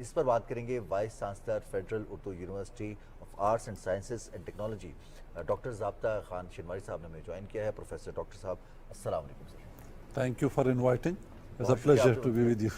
اس پر بات کریں گے vice chancellor federal Urdu university of arts and sciences and technology doctor ضابطہ خان شنواری صاحب نے ہمیں جوائن کیا ہے. پروفیسر ڈاکٹر صاحب السلام علیکم sir. Thank you for inviting. It's a pleasure to be with you.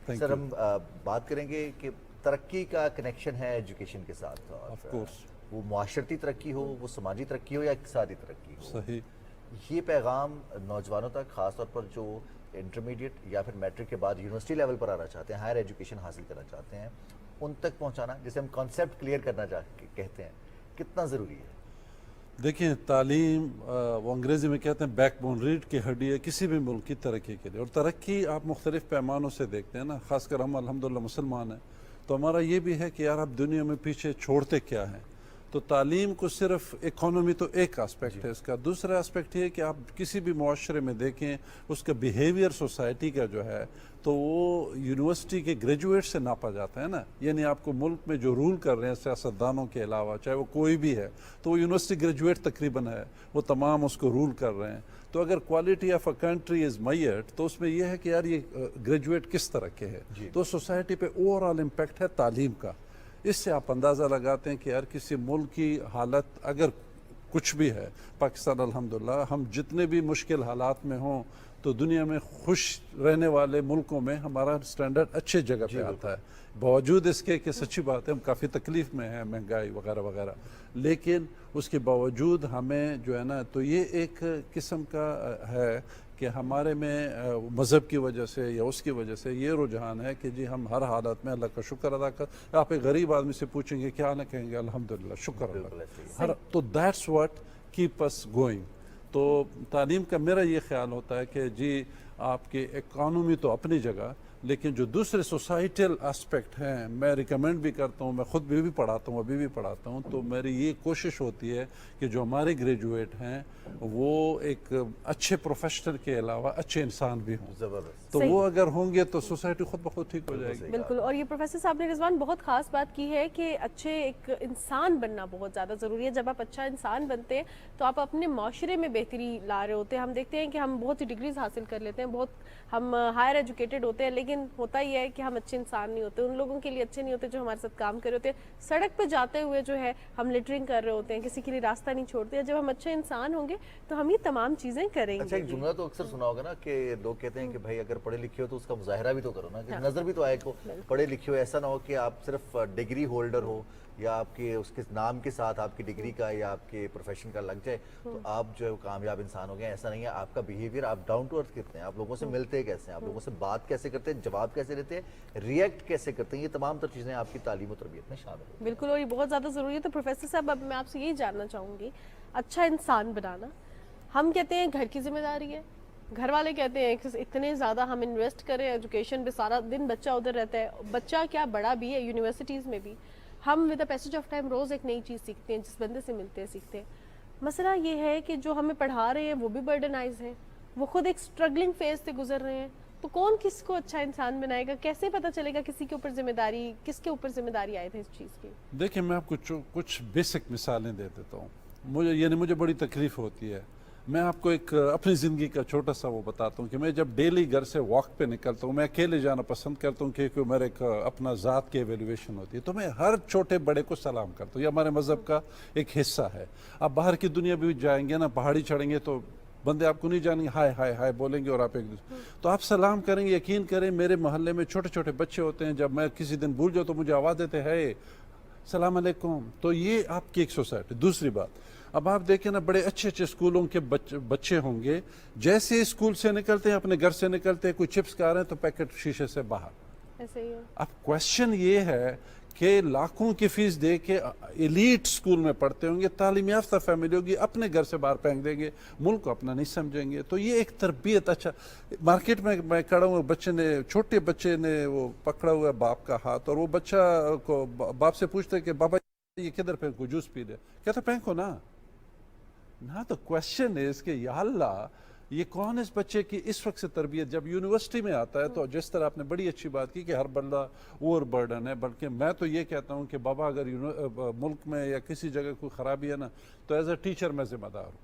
Sir ہم بات کریں گے کہ ترقی کا کنیکشن ہے ایجوکیشن کے ساتھ. آف کورس وہ معاشرتی ترقی ہو, وہ سماجی ترقی ہو یا اقتصادی ترقی ہو. صحیح. یہ پیغام نوجوانوں تک خاص طور پر جو انٹرمیڈیٹ یا پھر میٹرک کے بعد یونیورسٹی لیول پر آنا چاہتے ہیں, ہائر ایجوکیشن حاصل کرنا چاہتے ہیں, ان تک پہنچانا, جسے ہم کانسیپٹ کلیئر کرنا کہتے ہیں, کتنا ضروری ہے؟ دیکھیں تعلیم وہ انگریزی میں کہتے ہیں بیک بون, ریڑھ کی ہڈی ہے کسی بھی ملک کی ترقی کے لیے. اور ترقی آپ مختلف پیمانوں سے دیکھتے ہیں نا, خاص کر ہم الحمدللہ مسلمان ہیں تو ہمارا یہ بھی ہے کہ یار آپ دنیا میں پیچھے چھوڑتے کیا ہیں. تو تعلیم کو صرف اکانومی تو ایک آسپیکٹ ہے اس کا. دوسرا آسپیکٹ یہ ہے کہ آپ کسی بھی معاشرے میں دیکھیں اس کا بیہیویئر سوسائٹی کا جو ہے تو وہ یونیورسٹی کے گریجویٹ سے ناپا جاتا ہے نا. یعنی آپ کو ملک میں جو رول کر رہے ہیں سیاستدانوں کے علاوہ چاہے وہ کوئی بھی ہے تو وہ یونیورسٹی گریجویٹ تقریباً ہے, وہ تمام اس کو رول کر رہے ہیں. تو اگر quality of a country is میئرڈ تو اس میں یہ ہے کہ یار یہ گریجویٹ کس طرح کے ہے. تو سوسائٹی پہ اوور آل امپیکٹ ہے تعلیم کا. اس سے آپ اندازہ لگاتے ہیں کہ یار کسی ملک کی حالت اگر کچھ بھی ہے, پاکستان الحمدللہ ہم جتنے بھی مشکل حالات میں ہوں تو دنیا میں خوش رہنے والے ملکوں میں ہمارا سٹینڈرڈ اچھے جگہ پہ آتا ہے, باوجود اس کے کہ سچی بات ہے ہم کافی تکلیف میں ہیں, مہنگائی وغیرہ وغیرہ, لیکن اس کے باوجود ہمیں جو ہے نا تو یہ ایک قسم کا ہے کہ ہمارے میں مذہب کی وجہ سے یا اس کی وجہ سے یہ رجحان ہے کہ جی ہم ہر حالت میں اللہ کا شکر ادا کر. آپ ایک غریب آدمی سے پوچھیں گے کیا نہ کہیں گے الحمدللہ شکر اللہ. تو that's what keep us going. تو تعلیم کا میرا یہ خیال ہوتا ہے کہ جی آپ کی اکانومی تو اپنی جگہ, لیکن جو دوسرے سوسائٹل اسپیکٹ ہیں میں ریکمینڈ بھی کرتا ہوں, میں خود بھی پڑھاتا ہوں, ابھی بھی پڑھاتا ہوں, تو میری یہ کوشش ہوتی ہے کہ جو ہمارے گریجویٹ ہیں وہ ایک اچھے پروفیشنل کے علاوہ اچھے انسان بھی ہوں. زبردست. تو وہ اگر ہوں گے تو سوسائٹی خود بخود ٹھیک ہو جائے گی. بالکل. اور یہ پروفیسر صاحب نے رضوان بہت خاص بات کی ہے کہ اچھے ایک انسان بننا بہت زیادہ ضروری ہے. جب آپ اچھا انسان بنتے ہیں تو آپ اپنے معاشرے میں بہتری لا رہے ہوتے ہیں. ہم دیکھتے ہیں کہ ہم بہت سی ڈگریز حاصل کر لیتے ہیں, بہت ہم ہائر ایجوکیٹڈ ہوتے ہیں, لیکن ہوتا یہ ہے کہ ہم اچھے انسان نہیں ہوتے, ان لوگوں کے لیے اچھے نہیں ہوتے جو ہمارے ساتھ کام کر رہے ہوتے ہیں. سڑک پہ جاتے ہوئے جو ہے ہم لٹرنگ کر رہے ہوتے ہیں, کسی کے لیے راستہ نہیں چھوڑتے ہیں. جب ہم اچھے انسان ہوں گے تو ہم یہ تمام چیزیں کریں گے. اچھا ایک جملہ تو اکثر سنا ہوگا نا کہ لوگ کہتے ہیں کہ بھائی اگر پڑھے لکھے ہو تو اس کا مظاہرہ بھی تو کرو نا, کہ نظر بھی تو آئے کو پڑھے لکھے ہو. ایسا نہ ہو کہ آپ صرف ڈگری ہولڈر ہو یا آپ کے اس کے نام کے ساتھ آپ کی ڈگری کا یا آپ کے پروفیشن کا لگ جائے تو آپ جو ہے کامیاب انسان ہو گئے. ایسا نہیں ہے. آپ کا بیہیویئر, آپ ڈاؤن ٹو ارتھ کتنے ہیں, آپ لوگوں سے ملتے کیسے ہیں, آپ لوگوں سے بات کیسے کرتے ہیں, جواب کیسے دیتے ہیں, ریئیکٹ کیسے کرتے ہیں, یہ تمام تر چیزیں آپ کی تعلیم و تربیت میں شامل ہیں. بالکل, اور یہ بہت زیادہ ضروری ہے. تو پروفیسر صاحب اب میں آپ سے یہی جاننا چاہوں گی, اچھا انسان بنانا ہم کہتے ہیں گھر کی ذمہ داری ہے, گھر والے کہتے ہیں کہ اتنے زیادہ ہم انویسٹ کریں ایجوکیشن پہ, سارا دن بچہ ادھر رہتا ہے. بچہ کیا بڑا بھی ہے, یونیورسٹیز میں بھی ہم with the passage of time روز ایک نئی چیز سیکھتے ہیں, جس بندے سے ملتے ہیں سیکھتے ہیں. مسئلہ یہ ہے کہ جو ہمیں پڑھا رہے ہیں وہ بھی برڈنائز ہیں, وہ خود ایک اسٹرگلنگ فیز سے گزر رہے ہیں. تو کون کس کو اچھا انسان بنائے گا, کیسے پتہ چلے گا کسی کے اوپر ذمہ داری, کس کے اوپر ذمہ داری آئے تھے اس چیز کی؟ دیکھیں میں آپ کو کچھ بیسک مثالیں دے دیتا ہوں. مجھے بڑی تکلیف ہوتی ہے. میں آپ کو ایک اپنی زندگی کا چھوٹا سا وہ بتاتا ہوں کہ میں جب ڈیلی گھر سے واک پہ نکلتا ہوں, میں اکیلے جانا پسند کرتا ہوں کیونکہ میرے ایک اپنا ذات کی ایویلویشن ہوتی ہے, تو میں ہر چھوٹے بڑے کو سلام کرتا ہوں. یہ ہمارے مذہب کا ایک حصہ ہے. آپ باہر کی دنیا بھی جائیں گے نا, پہاڑی چڑھیں گے تو بندے آپ کو نہیں جانیں گے, ہائے ہائے ہائے بولیں گے اور آپ ایک دوسرے تو آپ سلام کریں گے. یقین کریں میرے محلے میں چھوٹے چھوٹے بچے ہوتے ہیں, جب میں کسی دن بھول جاؤں تو مجھے آواز دیتے ہیں السلام علیکم. تو یہ آپ کی ایک سوسائٹی. دوسری بات, اب آپ دیکھیں نا بڑے اچھے اچھے اسکولوں کے بچے ہوں گے, جیسے اسکول سے نکلتے ہیں اپنے گھر سے نکلتے ہیں, کوئی چپس کھا رہے ہیں تو پیکٹ شیشے سے باہر. ایسے ہی ہے. اب کوشچن یہ ہے کہ لاکھوں کی فیس دے کے ایلیٹ اسکول میں پڑھتے ہوں گے, تعلیم یافتہ فیملی ہوگی, اپنے گھر سے باہر پھینک دیں گے, ملک کو اپنا نہیں سمجھیں گے. تو یہ ایک تربیت. اچھا مارکیٹ میں کھڑا ہوں, چھوٹے بچے نے وہ پکڑا ہوا ہے باپ کا ہاتھ, اور وہ بچہ کو باپ سے پوچھتے کہ بابا یہ کدھر پھینکو, جوس پی لے, کہتا پھینکو نا. تو کوشچن ہے کہ یا اللہ یہ کون اس بچے کی اس وقت سے تربیت. جب یونیورسٹی میں آتا ہے تو جس طرح آپ نے بڑی اچھی بات کی کہ ہر بندہ اوور برڈن ہے, بلکہ میں تو یہ کہتا ہوں کہ بابا اگر ملک میں یا کسی جگہ کوئی خرابی ہے نا تو ایز اے ٹیچر میں ذمہ دار ہوں.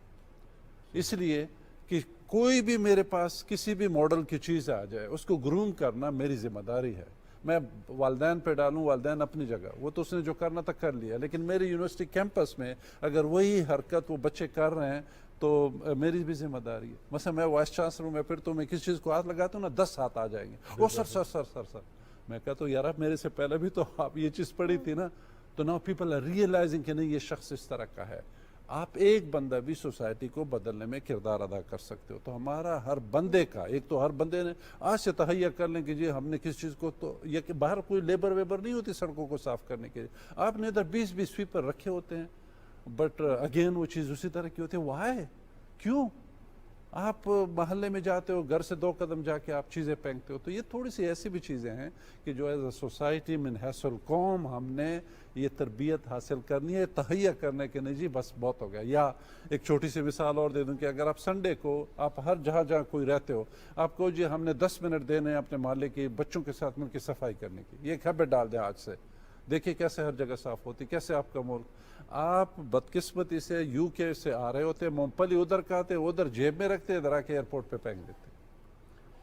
اس لیے کہ کوئی بھی میرے پاس کسی بھی ماڈل کی چیز آ جائے اس کو گروم کرنا میری ذمہ داری ہے. میں والدین پہ ڈالوں، والدین اپنی جگہ، وہ تو اس نے جو کرنا تھا کر لیا، لیکن میری یونیورسٹی کیمپس میں اگر وہی حرکت وہ بچے کر رہے ہیں تو میری بھی ذمہ داری ہے. مثلا میں وائس چانسلر ہوں، میں پھر تو میں کسی چیز کو ہاتھ لگاتا ہوں نا 10 ہاتھ آ جائیں گے، او سر سر سر سر سر. میں کہتا ہوں یار آپ میرے سے پہلے بھی تو آپ یہ چیز پڑھی تھی نا. تو ناؤ پیپل آر ریئلائزنگ کہ نہیں یہ شخص اس طرح کا ہے. آپ ایک بندہ بھی سوسائٹی کو بدلنے میں کردار ادا کر سکتے ہو. تو ہمارا ہر بندے کا، ایک تو ہر بندے نے آج سے تہیہ کر لیں کہ جی ہم نے کس چیز کو، تو یہ کہ باہر کوئی لیبر ویبر نہیں ہوتی سڑکوں کو صاف کرنے کے لیے. آپ نے ادھر 20 سویپر رکھے ہوتے ہیں، بٹ اگین وہ چیز اسی طرح کی ہوتی ہے. وائی؟ کیوں؟ آپ محلے میں جاتے ہو، گھر سے 2 قدم جا کے آپ چیزیں پھینکتے ہو. تو یہ تھوڑی سی ایسی بھی چیزیں ہیں کہ جو ایز اے سوسائٹی من حیث القوم ہم نے یہ تربیت حاصل کرنی ہے، تہیہ کرنے کے نہیں جی بس بہت ہو گیا. یا ایک چھوٹی سی مثال اور دے دوں کہ اگر آپ سنڈے کو آپ ہر جہاں کوئی رہتے ہو، آپ کو جی ہم نے 10 منٹ دینے اپنے محلے کے بچوں کے ساتھ مل کے صفائی کرنے کی، یہ ایک ہیبٹ ڈال دیں آج سے. دیکھیں کیسے ہر جگہ صاف ہوتی، کیسے آپ کا ملک. آپ بدقسمتی سے یو کے سے آ رہے ہوتے، مونگ پھلی ادھر کھاتے، ادھر جیب میں رکھتے، ادھر آ کے ایئرپورٹ پہ پھینک دیتے.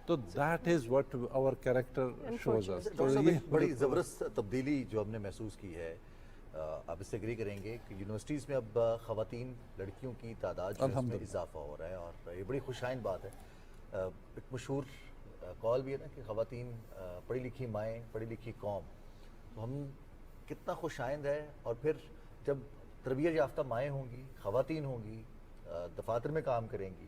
تو that is what our character shows us. Doctor صاحب ایک بڑی زبردست تبدیلی جو ہم نے محسوس کی ہے، آپ اس سے اگری کریں گے کہ یونیورسٹیز میں اب خواتین لڑکیوں کی تعداد جو ہے اس میں اضافہ ہو رہا ہے، اور یہ بڑی خوشائن بات ہے. ایک مشہور قول بھی ہے نا کہ خواتین پڑھی لکھی مائیں، پڑھی لکھی قوم. تو ہم کتنا خوش آئند ہے. اور پھر جب تربیت یافتہ مائیں ہوں گی، خواتین ہوں گی، دفاتر میں کام کریں گی،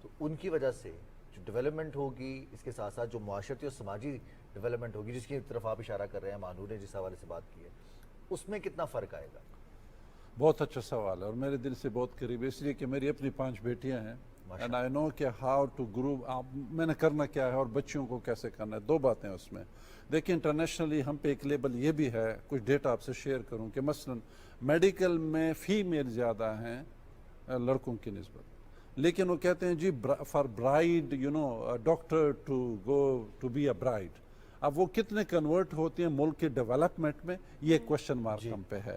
تو ان کی وجہ سے جو ڈیولپمنٹ ہوگی، اس کے ساتھ ساتھ جو معاشرتی اور سماجی ڈیولپمنٹ ہوگی جس کی طرف آپ اشارہ کر رہے ہیں، مانور نے جس حوالے سے بات کی ہے، اس میں کتنا فرق آئے گا؟ بہت اچھا سوال ہے اور میرے دل سے بہت قریب ہے، اس لیے کہ میری اپنی 5 بیٹیاں ہیں. اینڈ آئی نو کہ ہاؤ ٹو گرو، میں نے کرنا کیا ہے اور بچیوں کو کیسے کرنا ہے. 2 باتیں اس میں دیکھیں. انٹرنیشنلی ہم پہ ایک لیبل یہ بھی ہے، کچھ ڈیٹا آپ سے شیئر کروں کہ مثلا میڈیکل میں فیمیل زیادہ ہیں لڑکوں کی نسبت، لیکن وہ کہتے ہیں جی for bride you know doctor to go to be a bride. اب وہ کتنے کنورٹ ہوتی ہیں ملک کے ڈیولپمنٹ میں، یہ کوشچن مارک ہم پہ ہے.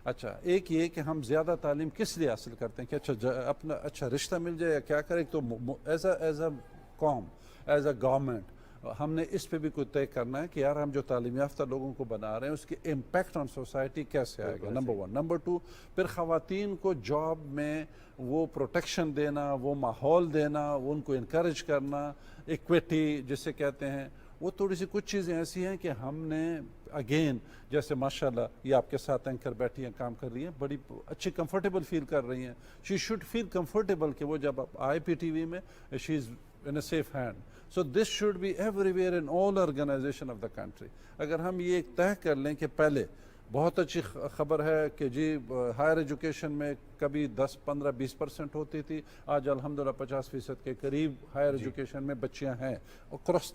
اچھا ایک یہ کہ ہم زیادہ تعلیم کس لیے حاصل کرتے ہیں کہ اچھا اپنا اچھا رشتہ مل جائے یا کیا کریں. تو ایز اے قوم، ایز اے گورنمنٹ ہم نے اس پہ بھی کوئی طے کرنا ہے کہ یار ہم جو تعلیم یافتہ لوگوں کو بنا رہے ہیں اس کی امپیکٹ آن سوسائٹی کیسے آئے گا. نمبر 1. نمبر 2 پھر خواتین کو جاب میں وہ پروٹیکشن دینا، وہ ماحول دینا، ان کو انکریج کرنا، ایکویٹی جسے کہتے ہیں. وہ تھوڑی سی کچھ چیزیں ایسی ہیں کہ ہم نے اگین جیسے ماشاءاللہ یہ آپ کے ساتھ اینکر بیٹھی ہیں کام کر رہی ہیں، بڑی اچھی کمفرٹیبل فیل کر رہی ہیں. شی شوڈ فیل کمفرٹیبل کہ وہ جب آئی پی ٹی وی میں شی از in a safe hand. So this should be everywhere in all organization of the country. اگر ہم یہ ایک طے کر لیں کہ پہلے بہت اچھی خبر ہے کہ جی ہائر ایجوکیشن میں کبھی 10 15 20% ہوتی تھی، آج الحمدللہ 50% کے قریب ہائر ایجوکیشن میں بچیاں ہیں اکراس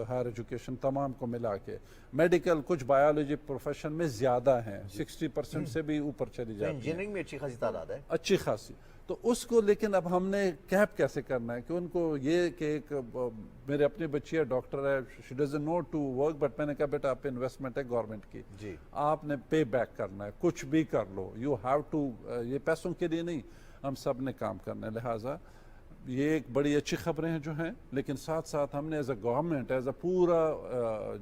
ہائر ایجوکیشن تمام کو ملا کے. میڈیکل کچھ بایولوجی پروفیشن میں زیادہ ہیں، 60% سے بھی اوپر چلی جاتی ہیں. انجینئرنگ میں اچھی خاصی تعداد ہے، اچھی خاصی. تو اس کو لیکن اب ہم نے کیپ کیسے کرنا ہے کہ ان کو یہ کہ ایک میرے اپنی بچی ہے ڈاکٹر ہے، she doesn't know to work, but میں نے کہا بیٹا آپ انویسٹمنٹ ہے گورنمنٹ کی، آپ نے پے بیک کرنا ہے، کچھ بھی کر لو، یو ہیو ٹو، یہ پیسوں کے لیے نہیں، ہم سب نے کام کرنا ہے. لہٰذا یہ ایک بڑی اچھی خبریں ہیں جو ہیں، لیکن ساتھ ساتھ ہم نے as a government as a پورا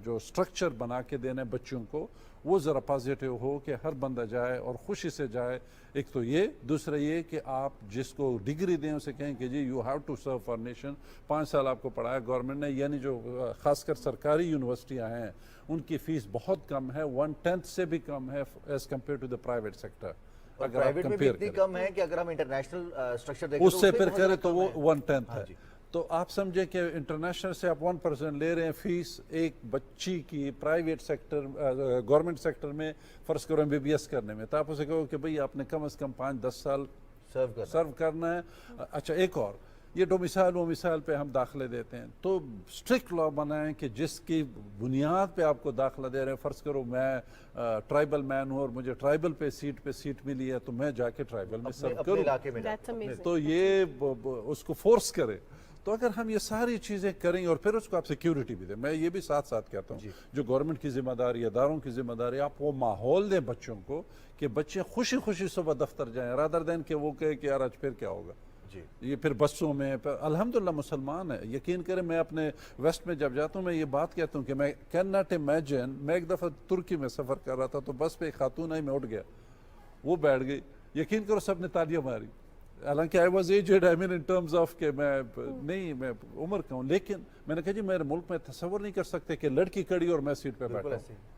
جو سٹرکچر بنا کے دینے بچوں کو وہ ذرا پازیٹیو ہو کہ ہر بندہ جائے اور خوشی سے جائے. ایک تو یہ، دوسرا یہ کہ آپ جس کو ڈگری دیں اسے کہیں کہ جی you have to serve for nation. 5 سال آپ کو پڑھایا گورنمنٹ نے، یعنی جو خاص کر سرکاری یونیورسٹیاں ہیں ان کی فیس بہت کم ہے، 1/10 سے بھی کم ہے as compare to the private sector. اگر آپ پرائیویٹ میں بھی اتنی کم ہے کہ اگر ہم انٹرنیشنل اسٹرکچر دیکھیں اس سے پھر کریں تو وہ 1/10 ہے. تو آپ سمجھیں کہ انٹرنیشنل سے آپ 1% لے رہے ہیں فیس ایک بچی کی پرائیویٹ سیکٹر گورنمنٹ سیکٹر میں فرض کرو MBBS کرنے میں، تو آپ اسے کہو کہ بھئی آپ نے کم از کم 5-10 سال سرو کرنا ہے. اچھا ایک اور یہ ڈومیسائل و مثال پہ ہم داخلے دیتے ہیں تو سٹرکٹ لا بنائیں کہ جس کی بنیاد پہ آپ کو داخلہ دے رہے ہیں. فرض کرو میں ٹرائبل مین ہوں اور مجھے ٹرائبل پہ سیٹ ملی ہے تو میں جا کے ٹرائبل میں سرو کروں، تو یہ اس کو فورس کرے. تو اگر ہم یہ ساری چیزیں کریں اور پھر اس کو آپ سیکیورٹی بھی دیں، میں یہ بھی ساتھ ساتھ کہتا ہوں جو گورنمنٹ کی ذمہ داری، اداروں کی ذمہ داری، آپ وہ ماحول دیں بچوں کو کہ بچے خوشی خوشی صبح دفتر جائیں رادر دین کہ وہ کہے کہ یار آج پھر کیا ہوگا. جی یہ پھر بسوں میں الحمدللہ مسلمان ہے. یقین کریں میں اپنے ویسٹ میں جب جاتا ہوں میں یہ بات کہتا ہوں کہ میں کین ناٹ امیجن. میں ایک دفعہ ترکی میں سفر کر رہا تھا تو بس پہ ایک خاتون آئی, میں اٹھ گیا, وہ بیٹھ گئی, یقین کرو سب نے تالیاں ماری. حالانکہ I was aged, I mean in terms of کہ میں میں عمر کا ہوں, لیکن میں نے کہا جی میرے ملک میں تصور نہیں کر سکتے کہ لڑکی کڑی اور میں سیٹ پہ بالکل بیٹھا ایسے ہوں. ہی.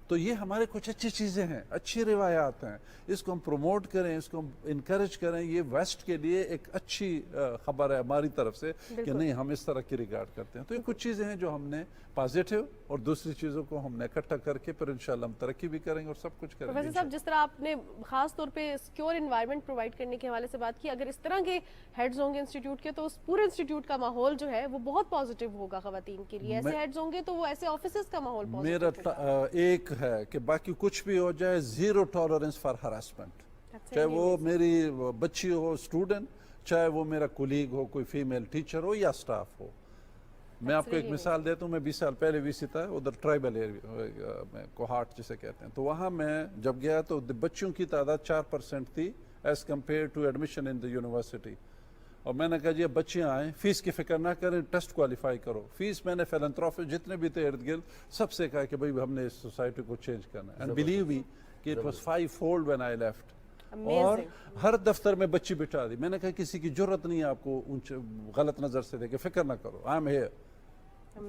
تو یہ ہمارے کچھ اچھی چیزیں ہیں, اچھی روایات ہیں, اس کو ہم پروموٹ کریں, اس کو ہم انکریج کریں. یہ ویسٹ کے لیے ایک اچھی خبر ہے ہماری طرف سے کہ نہیں ہم اس طرح کی ریگارڈ کرتے ہیں. تو یہ کچھ چیزیں ہیں جو ہم نے پازیٹیو, اور دوسری چیزوں کو ہم نے اکٹھا کر کے پھر انشاءاللہ ہم ترقی بھی کریں گے اور سب کچھ کریں گے. پروفیسر صاحب جس طرح آپ نے خاص طور پہ سیکیور انوائرمنٹ پرووائڈ کرنے کے حوالے سے بات کی, اگر اس طرح کے ہیڈز ہوں گے انسٹیٹیوٹ کے تو اس پورے انسٹیٹیوٹ کا ماحول جو ہے وہ بہت پازیٹیو ہوگا خواتین کے لیے. ایسے ہیڈز ہوں گے تو وہ ایسے آفیسز کا ماحول میرا پازیٹیو ہوگا. ایک ہے کہ باقی کچھ بھی ہو جائے, زیرو ٹالرنس فار ہراسمنٹ, چاہے وہ میری بچی ہو اسٹوڈنٹ, چاہے وہ میرا کولیگ ہو, کوئی فیمیل ٹیچر ہو یا سٹاف ہو. میں آپ کو ایک مثال دیتا ہوں. میں 20 سال پہلے ویسی تھا ادھر ٹرائبل ایریا میں, کوہاٹ جسے کہتے ہیں. تو وہاں میں جب گیا تو بچوں کی تعداد 4% تھی as compare to admission in the university. اور میں نے کہا جی اب بچیاں آئیں, فیس کی فکر نہ کریں, ٹیسٹ کوالیفائی کرو. فیس میں نے فیلنتھروپسٹ جتنے بھی تھے ارد گرد سب سے کہا کہ بھائی ہم نے اس سوسائٹی کو چینج کرنا ہے. اینڈ بلیو می کہ it was 5-fold when I left. اور ہر دفتر میں بچی بٹھا دی. میں نے کہا کسی کی جرت نہیں ہے آپ کو غلط نظر سے دیکھے, فکر نہ کرو, آئی ایم ہیئر.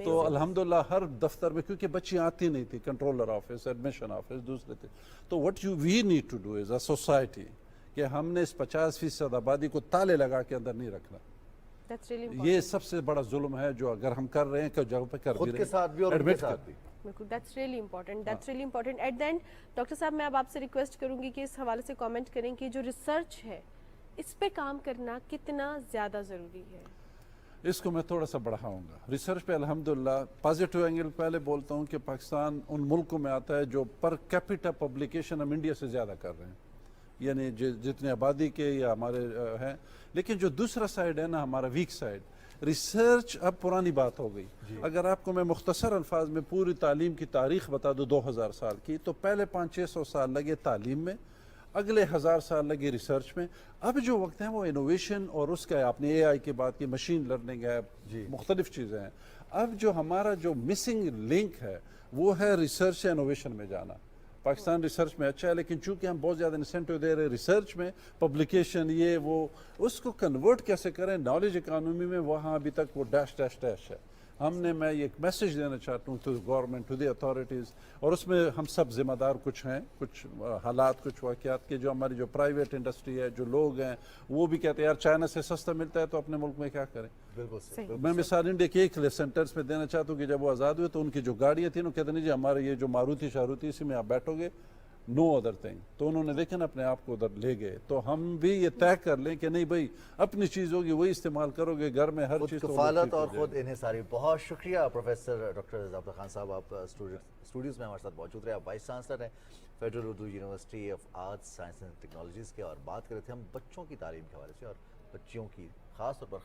تو الحمدللہ ہر دفتر میں, کیونکہ بچی آتی نہیں تھی, کنٹرولر آفس, ایڈمیشن آفس, دوسرے تھے. تو what we need to do as a society کہ ہم نے اس 50% آبادی کو تالے لگا کے اندر نہیں رکھنا. یہ سب سے بڑا ظلم ہے جو اگر ہم کر رہے ہیں کہ جگہ پہ کر خود کے ساتھ بھی اور ان کے ساتھ بھی. بالکل, that's really important, that's really important. At the end doctor صاحب میں اب آپ سے ریکویسٹ کروں گی کہ اس حوالے سے کامنٹ کریں کہ جو ریسرچ ہے اس پہ کام کرنا کتنا زیادہ ضروری ہے. اس کو میں تھوڑا سا بڑھاؤں گا. ریسرچ پہ الحمدللہ پازیٹیو اینگل پہلے بولتا ہوں کہ پاکستان ان ملکوں میں آتا ہے جو پر کیپیٹا پبلیکیشن ہم انڈیا سے زیادہ کر رہے ہیں, یعنی جتنے آبادی کے یا ہمارے ہیں. لیکن جو دوسرا سائڈ ہے نا, ہمارا ویک سائڈ, ریسرچ اب پرانی بات ہو گئی. اگر آپ کو میں مختصر الفاظ میں پوری تعلیم کی تاریخ بتا دوں 2000 سال کی, تو پہلے 500-600 سال لگے تعلیم میں, اگلے 1000 سال لگے ریسرچ میں. اب جو وقت ہے وہ انوویشن اور اس کا, آپ نے اے آئی کی بات کی, مشین لرننگ ہے, مختلف چیزیں ہیں. اب جو ہمارا جو مسنگ لنک ہے وہ ہے ریسرچ سے انوویشن میں جانا. پاکستان ریسرچ میں اچھا ہے, لیکن چونکہ ہم بہت زیادہ انسینٹیو دے رہے ہیں ریسرچ میں, پبلیکیشن یہ وہ, اس کو کنورٹ کیسے کریں نالج اکانومی میں, وہاں ابھی تک وہ ڈیش ڈیش ڈیش ہے. ہم نے, میں ایک میسیج دینا چاہتا ہوں to government, to the authorities, اور اس میں ہم سب ذمہ دار کچھ ہیں, کچھ حالات, کچھ واقعات کے, جو ہماری جو پرائیویٹ انڈسٹری ہے, جو لوگ ہیں وہ بھی کہتے ہیں یار چائنا سے سستا ملتا ہے تو اپنے ملک میں کیا کریں. بالکل صحیح. میں مثال انڈیا کے ایک سینٹرز میں دینا چاہتا ہوں کہ جب وہ آزاد ہوئے تو ان کی جو گاڑیاں تھیں, وہ کہتے ہیں جی ہمارے یہ جو ماروتی شاروتی اسی میں آپ بیٹھو گے, نو ادر تھنگ. تو انہوں نے دیکھا نا اپنے آپ کو ادھر لے گئے. تو ہم بھی یہ طے کر لیں کہ نہیں بھائی اپنی چیز ہوگی وہی استعمال کرو گے, گھر میں ہر چیز کفالت اور خود انحصاری. بہت شکریہ پروفیسر ڈاکٹر ضابطہ خان صاحب, آپ اسٹوڈیوز میں ہمارے ساتھ موجود رہے. آپ وائس چانسلر ہیں federal Urdu university of arts science and technologies کے, اور بات کر رہے تھے ہم بچوں کی تعلیم کے حوالے سے اور بچیوں کی, خاص طور پر